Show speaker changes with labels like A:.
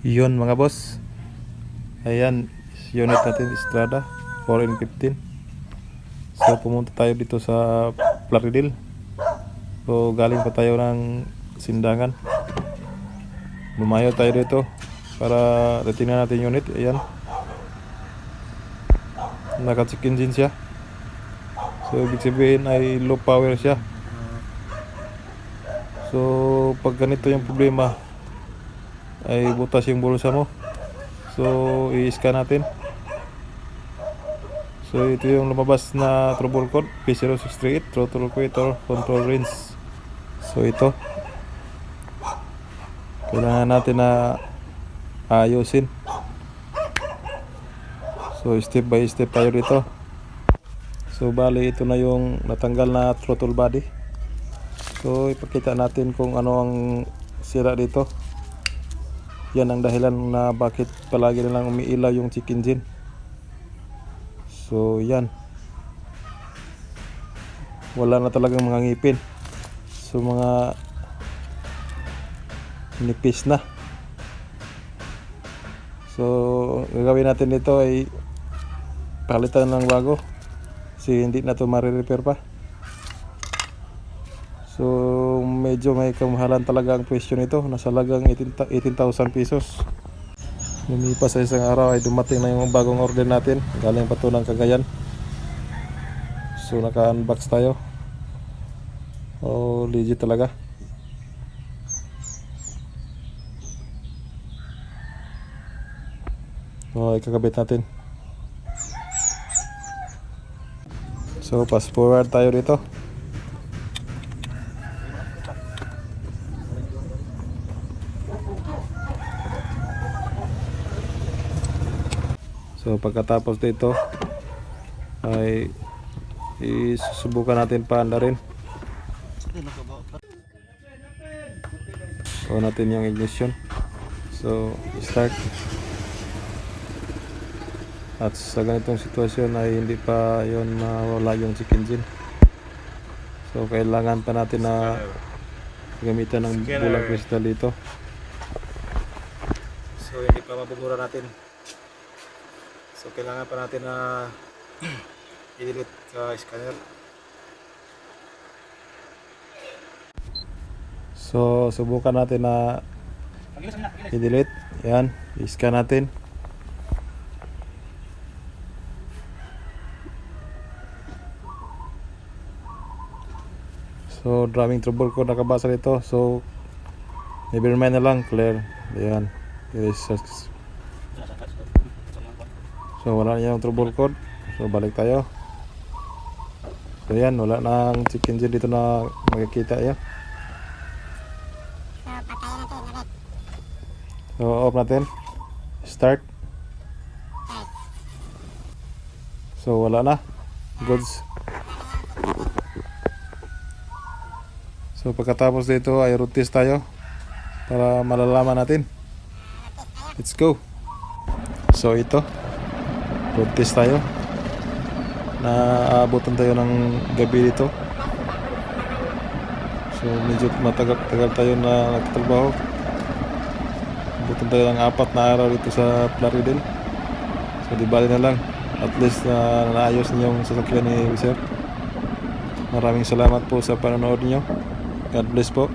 A: Yun mga boss. Ayan, unit natin Estrada 4N15. So pumunta tayo dito sa Plaridel. So galing pa tayo ng Sindangan. Lumayo tayo dito para retina natin unit. Ayan, naka-check engine siya. So ibig sabihin ay low power siya. So pag ganito yung problema ay butas yung bulsa mo, so i-scan natin. So ito yung lumabas na trouble code P0638 throttle equator control range. So ito kailangan natin na ayusin. So step by step tayo dito. So bali ito na yung natanggal na throttle body. So ipakita natin kung ano ang sira dito. Yan ang dahilan na bakit palagi na lang umiilaw yung check engine. So yan, wala na talagang mga ngipin. So mga nipis na. So gagawin natin dito ay palitan ng bago kasi hindi na to ma-repair pa. So medyo may kamahalan talaga ang presyo nito, nasa lagang 18,000 pesos. Lumipas sa isang araw ay dumating na yung bagong order natin, galing pa to ng Cagayan. So naka-unbox tayo. Oh, legit talaga. So ikakabit natin. So fast forward tayo dito. So pagkatapos dito ay isusubukan natin paanda rin. So natin yung ignition. So start. At sa ganitong sitwasyon ay hindi pa yon mawala yung check engine. So kailangan pa natin na gamitan ng bulang crystal dito. So hindi pa mabubura natin. So kailangan pa natin na i-delete sa scanner. So subukan natin na i-delete. Yan, i-scan natin. So daming trouble code nakabasa dito. So never mind na lang, clear. Ayan. So wala na yung trouble code. So balik tayo. So yan, wala nang check engine dito na makikita yan. So off natin. Start. So wala na. Goods. So pagkatapos dito ay road test tayo para malalaman natin. Let's go. So ito, road test tayo. Naabutan tayo ng gabi dito. So medyo matagal tayo na nagtatrabaho. Abutan tayo ng 4 na araw dito sa Plaridel. So di bali na lang, at least naayos niyo yung sasakyan ni Sir. Maraming salamat po sa panonood niyo. God bless po.